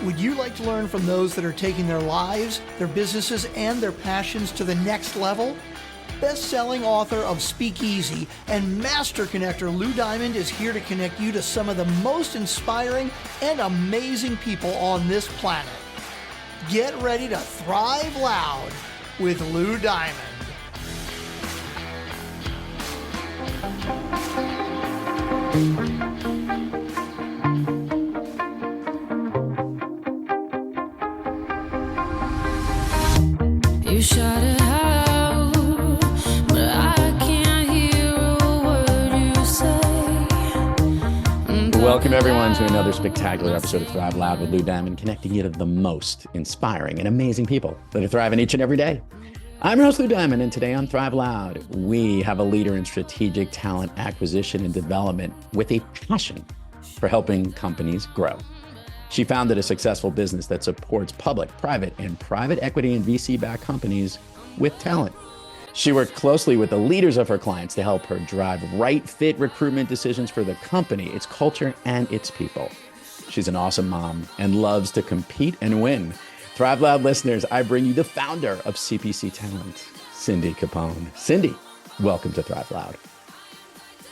Would you like to learn from those that are taking their lives, their businesses, and their passions to the next level? Best-selling author of Speakeasy and master connector Lou Diamond is here to connect you to some of the most inspiring and amazing people on this planet. Get ready to thrive loud with Lou Diamond. You shot it out, but I can't hear a word you say. Welcome everyone to another spectacular episode of Thrive Loud with Lou Diamond, connecting you to the most inspiring and amazing people that are thriving each and every day. I'm your host, Lou Diamond, and today on Thrive Loud, we have a leader in strategic talent acquisition and development with a passion for helping companies grow. She founded a successful business that supports public, private, and private equity and VC-backed companies with talent. She worked closely with the leaders of her clients to help her drive right fit recruitment decisions for the company, its culture, and its people. She's an awesome mom and loves to compete and win. Thrive Loud listeners, I bring you the founder of CPC Talent, Cindy Capone. Cindy, welcome to Thrive Loud.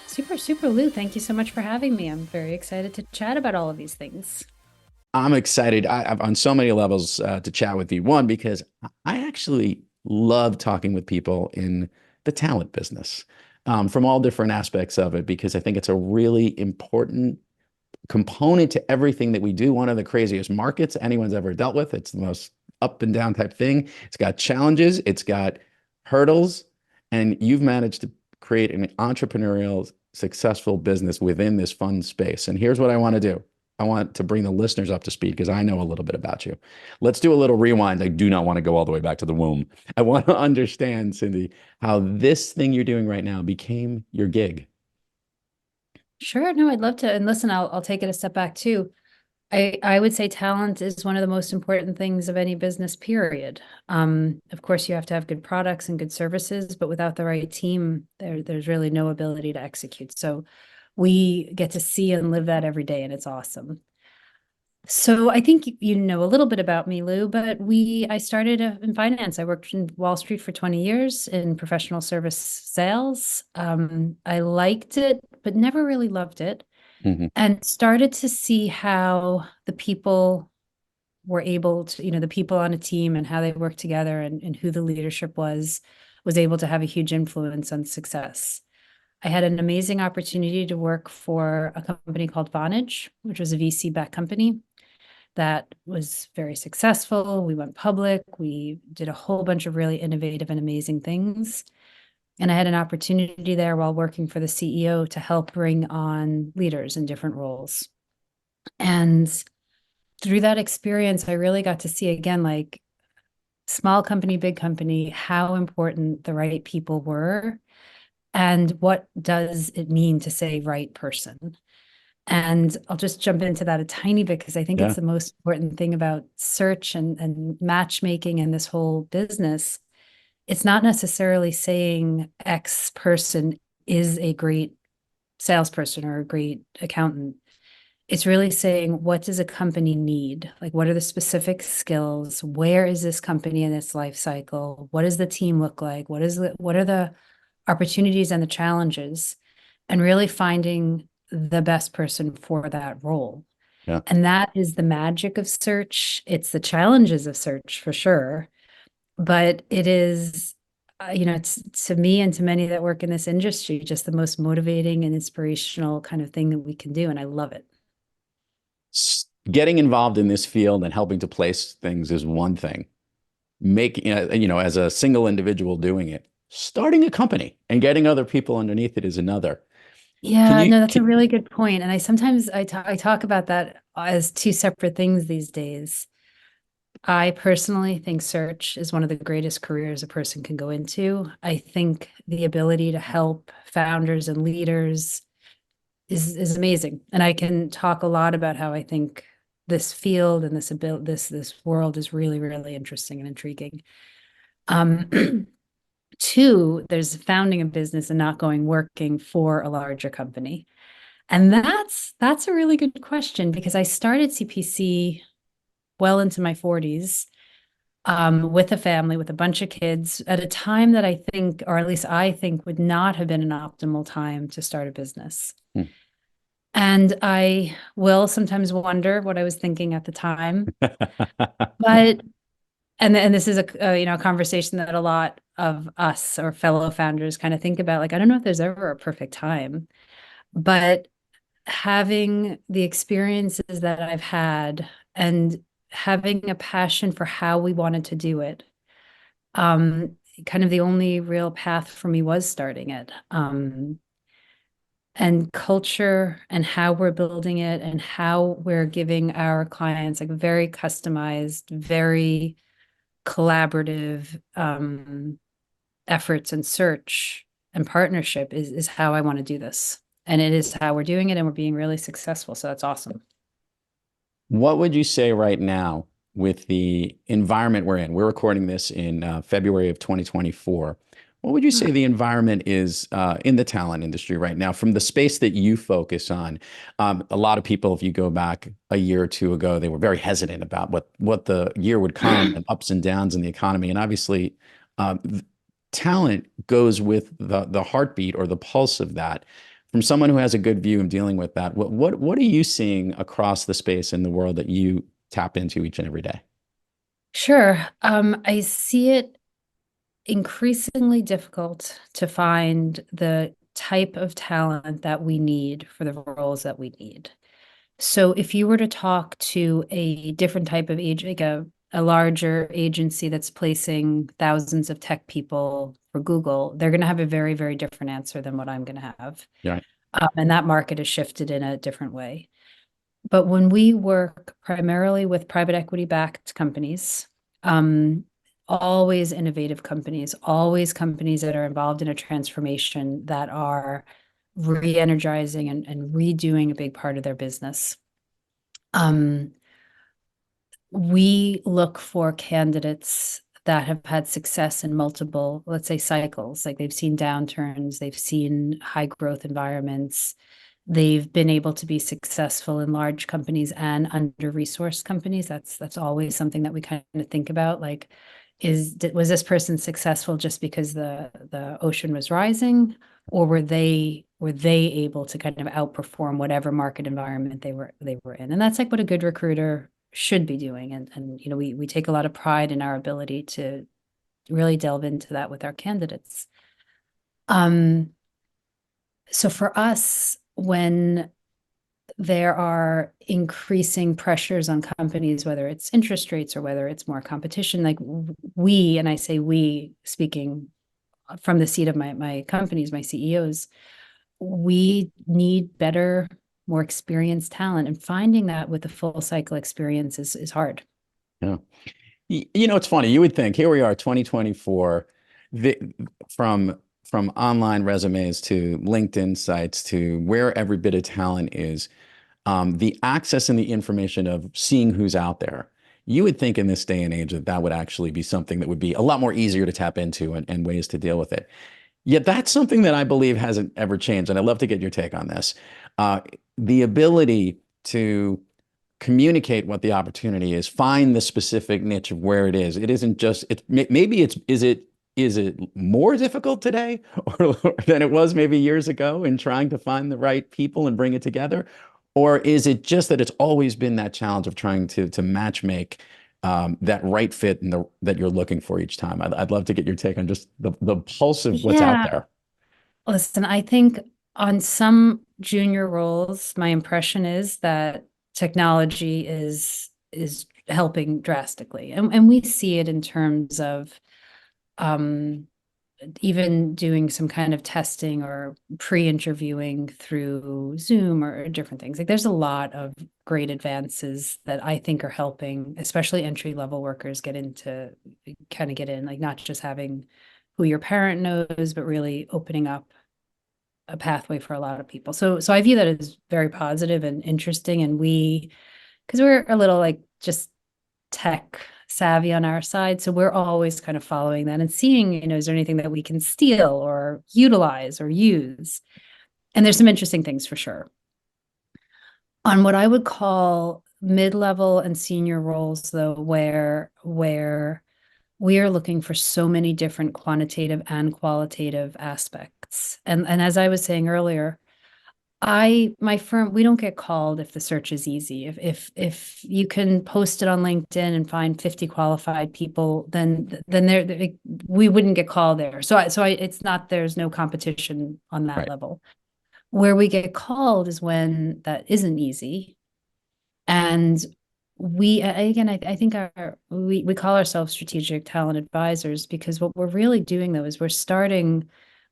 Super, Lou. Thank you so much for having me. I'm very excited to chat about all of these things. I'm excited on so many levels to chat with you. One, because I actually love talking with people in the talent business from all different aspects of it, because I think it's a really important component to everything that we do. One of the craziest markets anyone's ever dealt with. It's the most up and down type thing. It's got challenges, it's got hurdles, and you've managed to create an entrepreneurial, successful business within this fun space. And here's what I want to do. I want to bring the listeners up to speed because I know a little bit about you. Let's do a little rewind. I do not want to go all the way back to the womb. I want to understand, Cindy, how this thing you're doing right now became your gig. Sure. No, I'd love to. And listen, I'll take it a step back too. I would say talent is one of the most important things of any business, period. Of course, you have to have good products and good services, but without the right team, there's really no ability to execute. So we get to see and live that every day, and it's awesome. So I think you know a little bit about me, Lou, but I started in finance. I worked in Wall Street for 20 years in professional service sales. I liked it, but never really loved it, and started to see how the people were able to, the people on a team and how they worked together and who the leadership was able to have a huge influence on success. I had an amazing opportunity to work for a company called Vonage, which was a VC-backed company that was very successful. We went public. We did a whole bunch of really innovative and amazing things. And I had an opportunity there while working for the CEO to help bring on leaders in different roles. And through that experience, I really got to see again, like small company, big company, how important the right people were. And what does it mean to say right person? And I'll just jump into that a tiny bit because I think it's the most important thing about search and matchmaking and this whole business. It's not necessarily saying X person is a great salesperson or a great accountant. It's really saying, what does a company need? Like, what are the specific skills? Where is this company in its life cycle? What does the team look like? What are the opportunities and the challenges, and really finding the best person for that role. Yeah. And that is the magic of search. It's the challenges of search for sure, but it is, it's to me and to many that work in this industry, just the most motivating and inspirational kind of thing that we can do. And I love it. Getting involved in this field and helping to place things is one thing. As a single individual doing it, starting a company and getting other people underneath it is another. Yeah, that's a really good point. And I talk about that as two separate things these days. I personally think search is one of the greatest careers a person can go into. I think the ability to help founders and leaders is amazing. And I can talk a lot about how I think this field and this world is really, really interesting and intriguing. Two, there's founding a business and not working for a larger company. And that's a really good question, because I started CPC well into my 40s, with a family, with a bunch of kids, at a time that I think, or at least I think, would not have been an optimal time to start a business. Hmm. And I will sometimes wonder what I was thinking at the time. But and this is a conversation that a lot of us or fellow founders kind of think about. Like, I don't know if there's ever a perfect time, but having the experiences that I've had and having a passion for how we wanted to do it, kind of the only real path for me was starting it. And culture and how we're building it and how we're giving our clients like very customized, very collaborative efforts and search and partnership is how I want to do this. And it is how we're doing it, and we're being really successful. So that's awesome. What would you say right now with the environment we're in? We're recording this in February of 2024. What would you say the environment is in the talent industry right now from the space that you focus on? A lot of people, if you go back a year or two ago, they were very hesitant about what the year would come and ups and downs in the economy. And obviously, talent goes with the heartbeat or the pulse of that. From someone who has a good view of dealing with that, what are you seeing across the space in the world that you tap into each and every day? Sure. I see it increasingly difficult to find the type of talent that we need for the roles that we need. So if you were to talk to a different type of age, like a larger agency that's placing thousands of tech people for Google, they're going to have a very, very different answer than what I'm going to have. Yeah. And that market has shifted in a different way. But when we work primarily with private equity backed companies, always innovative companies, always companies that are involved in a transformation that are re-energizing and redoing a big part of their business. We look for candidates that have had success in multiple, let's say, cycles. Like they've seen downturns, they've seen high growth environments, they've been able to be successful in large companies and under-resourced companies. That's always something that we kind of think about. Like, was this person successful just because the ocean was rising, or were they able to kind of outperform whatever market environment they were in? And that's like what a good recruiter should be doing. And we take a lot of pride in our ability to really delve into that with our candidates. So for us, when there are increasing pressures on companies, whether it's interest rates or whether it's more competition, like we, and I say we, speaking from the seat of my companies, my CEOs, we need better, more experienced talent, and finding that with the full cycle experience is hard. Yeah. It's funny. You would think here we are, 2024, from online resumes to LinkedIn sites to where every bit of talent is, the access and the information of seeing who's out there. You would think in this day and age that would actually be something that would be a lot more easier to tap into and ways to deal with it. Yet that's something that I believe hasn't ever changed. And I'd love to get your take on this. The ability to communicate what the opportunity is, find the specific niche of where it is. It isn't just, is it more difficult today or than it was maybe years ago in trying to find the right people and bring it together? Or is it just that it's always been that challenge of trying to match make that right fit and that you're looking for each time? I'd love to get your take on just the pulse of what's out there. Listen, I think on some junior roles, my impression is that technology is helping drastically. And we see it in terms of even doing some kind of testing or pre-interviewing through Zoom or different things. Like there's a lot of great advances that I think are helping, especially entry-level workers get in, like not just having who your parent knows, but really opening up a pathway for a lot of people. So I view that as very positive and interesting. And because we're a little like just tech savvy on our side, so we're always kind of following that and seeing, is there anything that we can steal or utilize or use? And there's some interesting things for sure. On what I would call mid-level and senior roles though, where we are looking for so many different quantitative and qualitative aspects. And as I was saying earlier, my firm, we don't get called if the search is easy. If you can post it on LinkedIn and find 50 qualified people, then we wouldn't get called there. It's not, there's no competition on that Right. level. Where we get called is when that isn't easy. And I think we call ourselves strategic talent advisors, because what we're really doing though is we're starting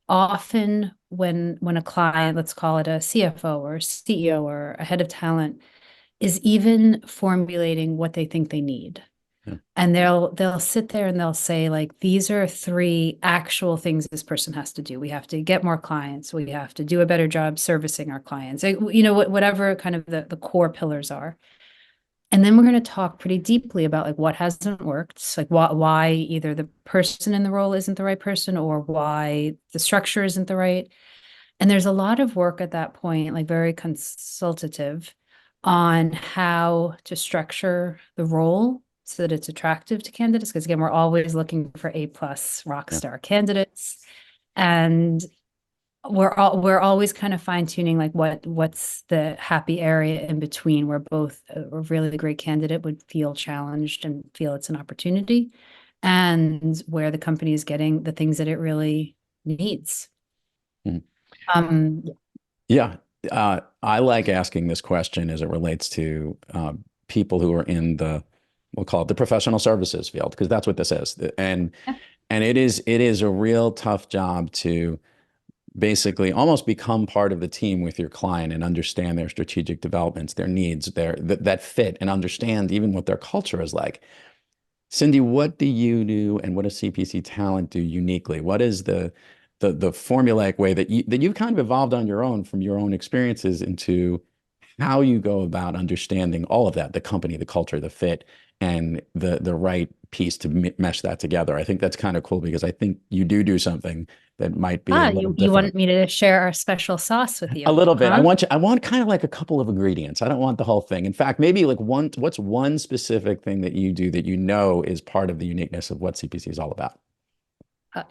often when a client, let's call it a CFO or a CEO or a head of talent, is even formulating what they think they need. Yeah. And they'll sit there and they'll say, like, these are 3 actual things this person has to do. We have to get more clients. We have to do a better job servicing our clients. Whatever kind of the core pillars are. And then we're going to talk pretty deeply about like what hasn't worked, like why either the person in the role isn't the right person or why the structure isn't the right. And there's a lot of work at that point, like very consultative, on how to structure the role so that it's attractive to candidates. Because again, we're always looking for A+ rock star candidates. And we're always kind of fine tuning like what's the happy area in between where both a really great candidate would feel challenged and feel it's an opportunity, and where the company is getting the things that it really needs. Mhm. Um, Yeah. I like asking this question as it relates to people who are in we'll call it the professional services field, because that's what this is. Yeah. And it is a real tough job to basically almost become part of the team with your client and understand their strategic developments, their needs, that fit, and understand even what their culture is like. Cindy, what do you do, and what does CPC Talent do uniquely? What is the formulaic way that you've kind of evolved on your own from your own experiences into how you go about understanding all of that, the company, the culture, the fit, and the right piece to mesh that together? I think that's kind of cool, because I think you do something that might be a little you different. wanted me to share our special sauce with A you, little bit. huh? I want kind of like a couple of ingredients. I don't want the whole thing. In fact, maybe like what's one specific thing that you do that you know is part of the uniqueness of what CPC is all about?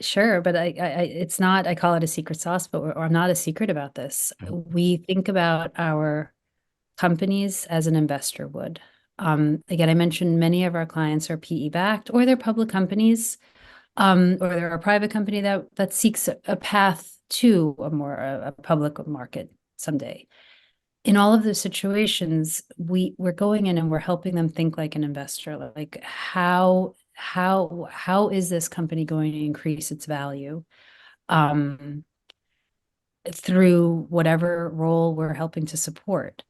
Sure, but it's not, I call it a secret sauce, but or I'm not a secret about this. Yeah. We think about our companies as an investor would. Again, I mentioned many of our clients are PE backed, or they're public companies, or they're a private company that seeks a path to a public market someday. In all of those situations, we're going in and we're helping them think like an investor, like how is this company going to increase its value through whatever role we're helping to support.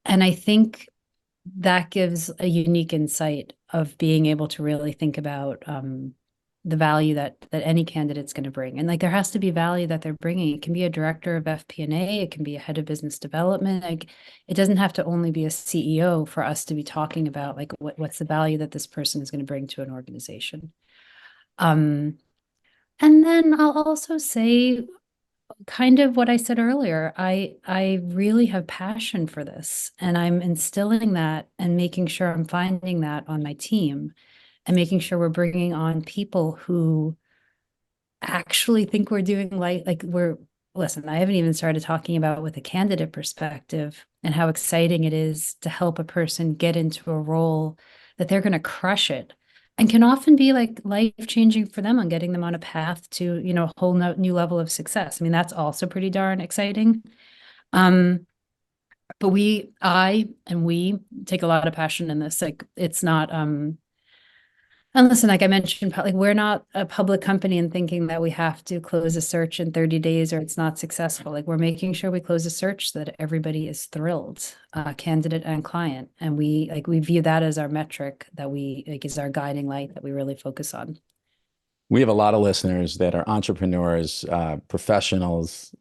And I think that gives a unique insight of being able to really think about the value that any candidate's going to bring. And like there has to be value that they're bringing. It can be a director of FP&A, it can be a head of business development. Like it doesn't have to only be a CEO for us to be talking about like what's the value that this person is going to bring to an organization. And then I'll also say kind of what I said earlier. I really have passion for this, and I'm instilling that and making sure I'm finding that on my team, and making sure we're bringing on people who actually think we're doing like we're listen, I haven't even started talking about with a candidate perspective and how exciting it is to help a person get into a role that they're going to crush it and can often be like life changing for them on getting them on a path to, a whole new level of success. I mean, that's also pretty darn exciting. But I and we take a lot of passion in this. Like it's not, and listen, like I mentioned, like we're not a public company and thinking that we have to close a search in 30 days or it's not successful. Like we're making sure we close a search so that everybody is thrilled, candidate and client. And we view that as our metric that is our guiding light that we really focus on. We have a lot of listeners that are entrepreneurs, professionals,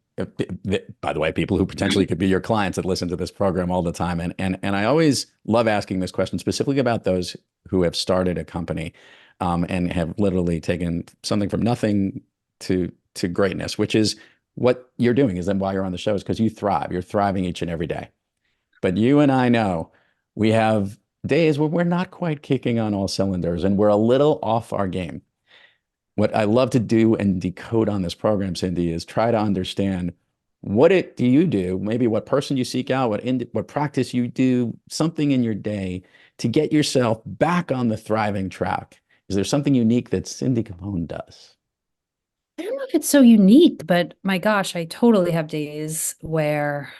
by the way, people who potentially could be your clients that listen to this program all the time. And I always love asking this question specifically about those who have started a company and have literally taken something from nothing to greatness, which is what you're doing. Is then why you're on the show is because you thrive. You're thriving each and every day. But you and I know we have days where we're not quite kicking on all cylinders and we're a little off our game. What I love to do and decode on this program, Cindy, is try to understand what it do you do, maybe what person you seek out, what practice you do, something in your day to get yourself back on the thriving track. Is there something unique that Cindy Capone does? I don't know if it's so unique, but my gosh, I totally have days where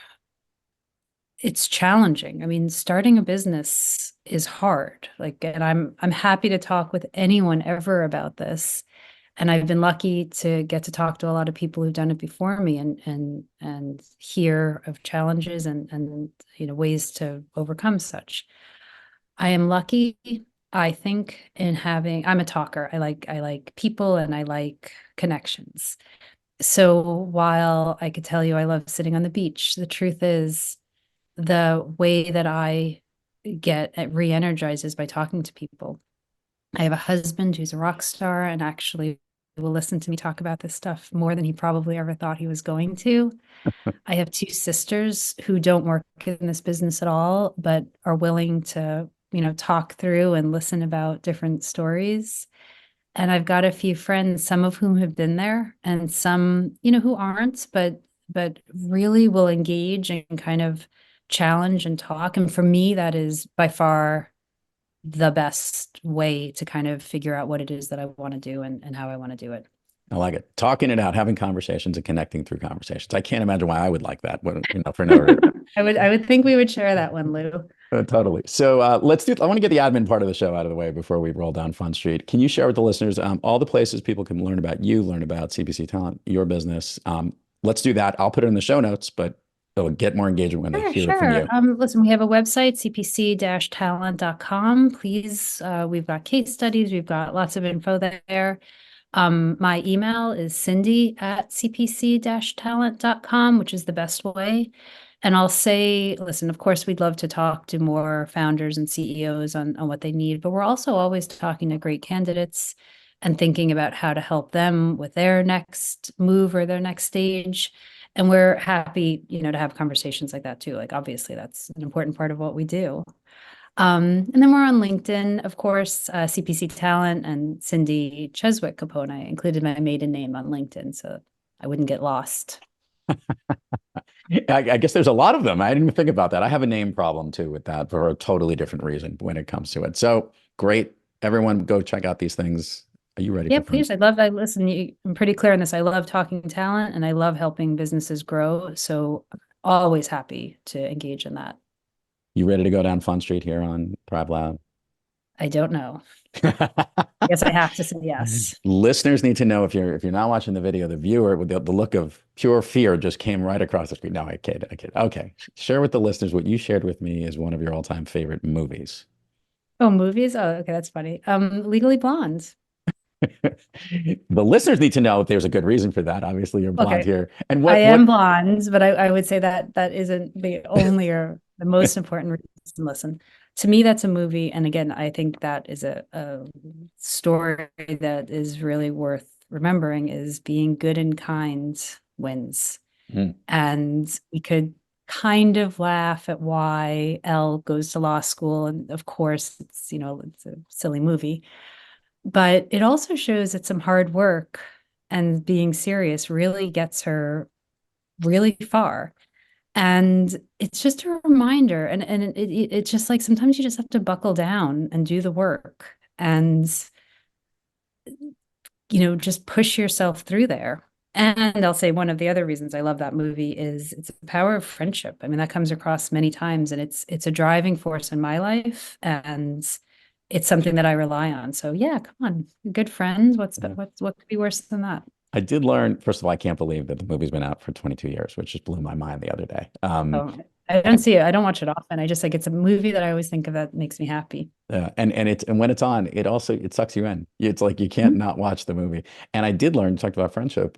it's challenging. I mean, starting a business is hard. Like, and I'm happy to talk with anyone ever about this. And I've been lucky to get to talk to a lot of people who've done it before me and hear of challenges and ways to overcome such. I am lucky, I think, in having I'm a talker. I like people and I like connections. So while I could tell you I love sitting on the beach, the truth is the way that I get re-energized is by talking to people. I have a husband who's a rock star and actually will listen to me talk about this stuff more than he probably ever thought he was going to. I have two sisters who don't work in this business at all, but are willing to, talk through and listen about different stories. And I've got a few friends, some of whom have been there and some, who aren't, but really will engage and kind of challenge and talk. And for me, that is by far the best way to kind of figure out what it is that I want to do and how I want to do it. I like it. Talking it out, having conversations and connecting through conversations. I can't imagine why I would like that, for no reason. I would think we would share that one, Lou. Totally. So I want to get the admin part of the show out of the way before we roll down Fun Street. Can you share with the listeners all the places people can learn about you, learn about CPC Talent, your business? Let's do that. I'll put it in the show notes, but they'll get more engagement when they hear it from you. Listen, we have a website, cpc-talent.com. Please, we've got case studies. We've got lots of info there. My email is cindy@cpc-talent.com, which is the best way. And I'll say, listen, of course, we'd love to talk to more founders and CEOs on what they need, but we're also always talking to great candidates and thinking about how to help them with their next move or their next stage. And we're happy, to have conversations like that too. Like, obviously, that's an important part of what we do. And then we're on LinkedIn, of course, CPC Talent and Cindy Cheswick Capone. I included my maiden name on LinkedIn so I wouldn't get lost. I guess there's a lot of them. I didn't even think about that. I have a name problem too with that for a totally different reason when it comes to it. So great. Everyone go check out these things. Are you ready? Yeah, please. Listen, I'm pretty clear on this. I love talking talent and I love helping businesses grow. So always happy to engage in that. You ready to go down Fun Street here on Thrive Loud? I don't know. I guess I have to say yes. Listeners need to know if you're not watching the video, the viewer with the look of pure fear just came right across the screen. No, I kid. Okay. Share with the listeners what you shared with me as one of your all-time favorite movies. Oh, movies? Oh, okay, that's funny. Legally Blonde. The listeners need to know if there's a good reason for that. Obviously, you're blonde here. And I am blonde, but I would say that isn't the only or the most important reason. Listen, to me, that's a movie. And again, I think that is a story that is really worth remembering is being good and kind wins. And we could kind of laugh at why Elle goes to law school. And of course, it's a silly movie. But it also shows that some hard work and being serious really gets her really far. And it's just a reminder. And it's just like sometimes you just have to buckle down and do the work and, just push yourself through there. And I'll say one of the other reasons I love that movie is it's the power of friendship. I mean, that comes across many times and it's a driving force in my life. And it's something that I rely on. So yeah, come on, good friends. What could be worse than that? I did learn, first of all, I can't believe that the movie's been out for 22 years, which just blew my mind the other day. I don't see it. I don't watch it often. I just it's a movie that I always think of that makes me happy. Yeah, and when it's on, it sucks you in. It's like you can't not watch the movie. And I did learn, talked about friendship.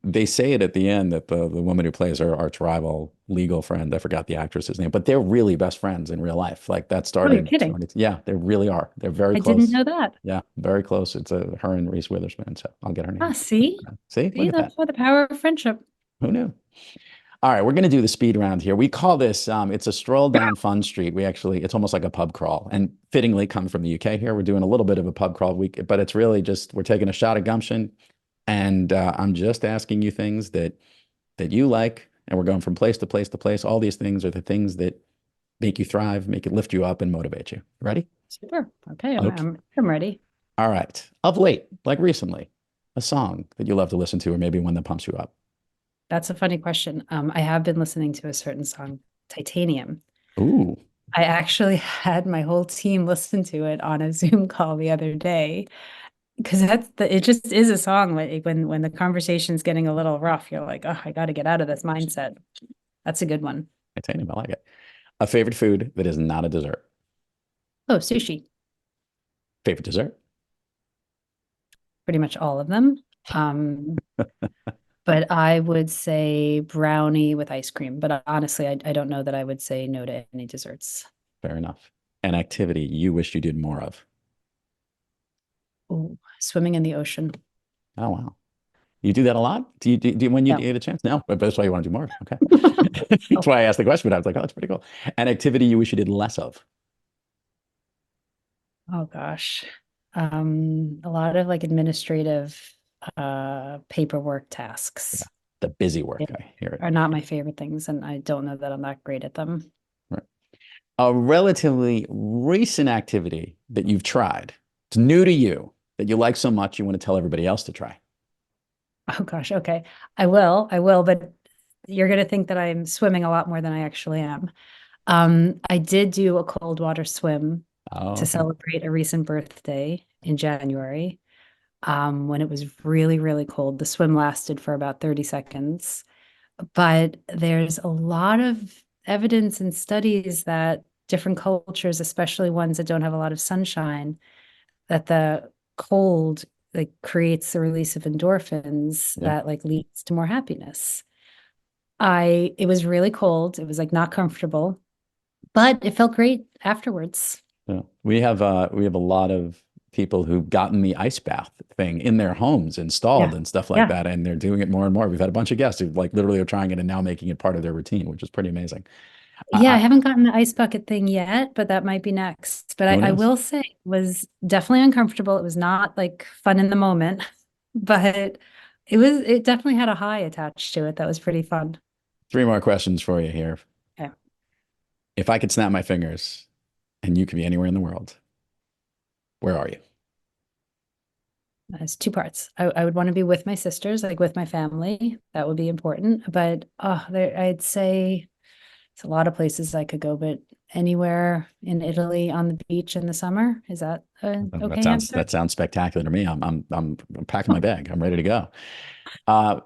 They say it at the end that the woman who plays her arch rival legal friend, I forgot the actress's name, but they're really best friends in real life. Like that started. Oh, you're kidding. Yeah, they really are. They're very close. I didn't know that. Yeah, very close. It's her and Reese Witherspoon. So I'll get her name. See, See, that's why the power of friendship. Who knew? All right, we're going to do the speed round here. We call this, it's a stroll down Fun Street. It's almost like a pub crawl. And fittingly, come from the UK here, we're doing a little bit of a pub crawl week, but it's really just, we're taking a shot of gumption. And I'm just asking you things that you like. And we're going from place to place to place. All these things are the things that make you thrive, make it lift you up and motivate you. Ready? Super. Okay, Okay. I'm ready. All right. Of late, like recently, a song that you love to listen to, or maybe one that pumps you up. That's a funny question. I have been listening to a certain song, Titanium. Ooh, I actually had my whole team listen to it on a Zoom call the other day because it just is a song when the conversation's getting a little rough, you're like, oh, I got to get out of this mindset. That's a good one. titanium, I like it. A favorite food that is not a dessert. Oh, sushi, Favorite dessert. pretty much all of them. Um, but I would say brownie with ice cream. But honestly, I don't know that I would say no to any desserts. Fair enough. An activity you wish you did more of. Ooh, swimming in the ocean. Oh, wow. You do that a lot? Do you when you No. get a chance? No, but that's why you want to do more. Okay. Oh, That's why I asked the question, but I was like, oh, that's pretty cool. An activity you wish you did less of. oh gosh. A lot of like administrative paperwork Yeah. tasks The busy work. yeah, I hear it. are not my favorite things, and I don't know that I'm that great at them. Right. A relatively recent activity that you've tried. It's new to you that you like so much you want to tell everybody else to try. Oh gosh, okay. I will, but you're gonna think that I'm swimming a lot more than I actually am. I did do a cold water swim Oh, to okay. celebrate a recent birthday in January. When it was really, really cold. The swim lasted for about 30 seconds. But there's a lot of evidence and studies that different cultures, especially ones that don't have a lot of sunshine, that the cold like creates the release of endorphins Yeah. that like leads to more happiness. It was really cold. It was like not comfortable, but it felt great afterwards. Yeah. We have a lot of people who've gotten the ice bath thing in their homes installed Yeah. and stuff like Yeah. that, and they're doing it more and more. We've had a bunch of guests who like literally are trying it and now making it part of their routine, which is pretty amazing. Yeah, I I haven't gotten the ice bucket thing yet, but that might be next. But who I knows? will say it was definitely uncomfortable. It was not like fun in the moment, but it definitely had a high attached to it. That was pretty fun. Three more questions for you here. Okay. If I could snap my fingers and you could be anywhere in the world, where are you? There's two parts. I would want to be with my sisters, like with my family. That would be important. But I'd say it's a lot of places I could go, but anywhere in Italy on the beach in the summer, is that an That okay sounds answer? that sounds spectacular to me. I'm packing my bag. I'm ready to go. Uh,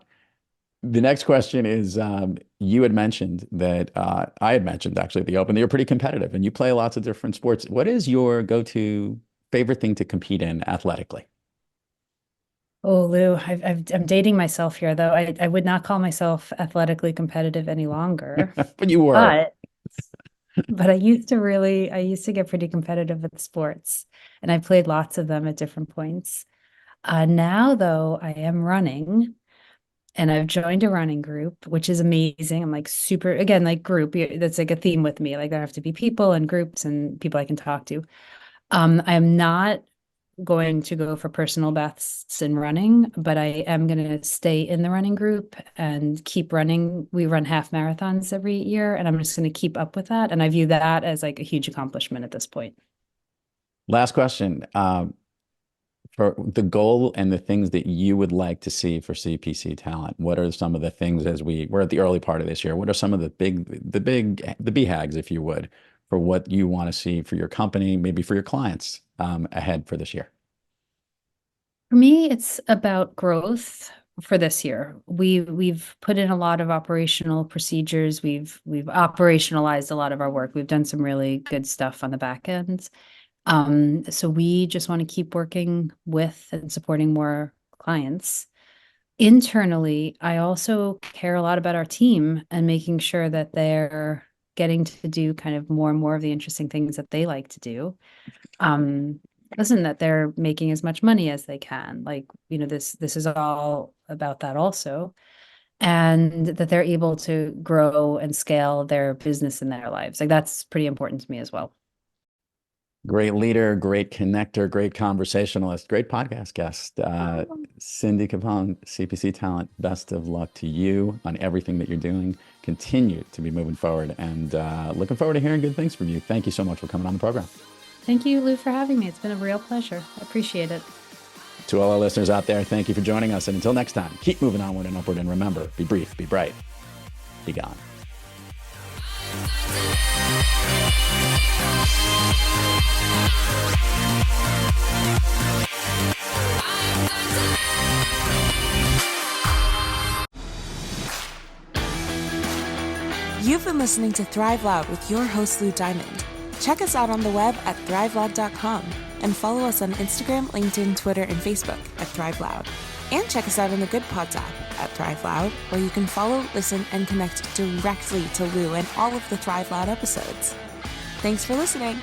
the next question is you had mentioned that I had mentioned actually at the Open that you're pretty competitive and you play lots of different sports. What is your go-to favorite thing to compete in athletically? Oh, Lou, I'm dating myself here, though. I would not call myself athletically competitive any longer, But you were. but I used to get pretty competitive with sports, and I played lots of them at different points. Now, though, I am running, and I've joined a running group, which is amazing. I'm like super, again, like that's like a theme with me. Like there have to be people and groups and people I can talk to. I am not going to go for personal bests in running, but I am going to stay in the running group and keep running. We run half marathons every year, and I'm just going to keep up with that. And I view that as like a huge accomplishment at this point. Last question. For the goal and the things that you would like to see for CPC talent, what are some of the things as we're at the early part of this year? What are some of the BHAGs, if you would, for what you want to see for your company, maybe for your clients ahead for this year? For me, it's about growth for this year. We've put in a lot of operational procedures. We've operationalized a lot of our work. We've done some really good stuff on the back end. So we just want to keep working with and supporting more clients. Internally, I also care a lot about our team and making sure that they're getting to do kind of more and more of the interesting things that they like to do. Um, Listen, that they're making as much money as they can. Like, this is all about that also. and that they're able to grow and scale their business in their lives. Like that's pretty important to me as well. Great leader, great connector, great conversationalist, great podcast guest. Cindy Capone, CPC talent, best of luck to you on everything that you're doing. Continue to be moving forward, and looking forward to hearing good things from you. Thank you so much for coming on the program. Thank you, Lou, for having me. It's been a real pleasure. I appreciate it. To all our listeners out there, thank you for joining us. And until next time, keep moving onward and upward. And remember, be brief, be bright, be gone. You've been listening to Thrive Loud with your host, Lou Diamond. Check us out on the web at thriveloud.com and follow us on Instagram, LinkedIn, Twitter, and Facebook at Thrive Loud. And check us out on the Good Pods app at Thrive Loud, where you can follow, listen, and connect directly to Lou and all of the Thrive Loud episodes. Thanks for listening.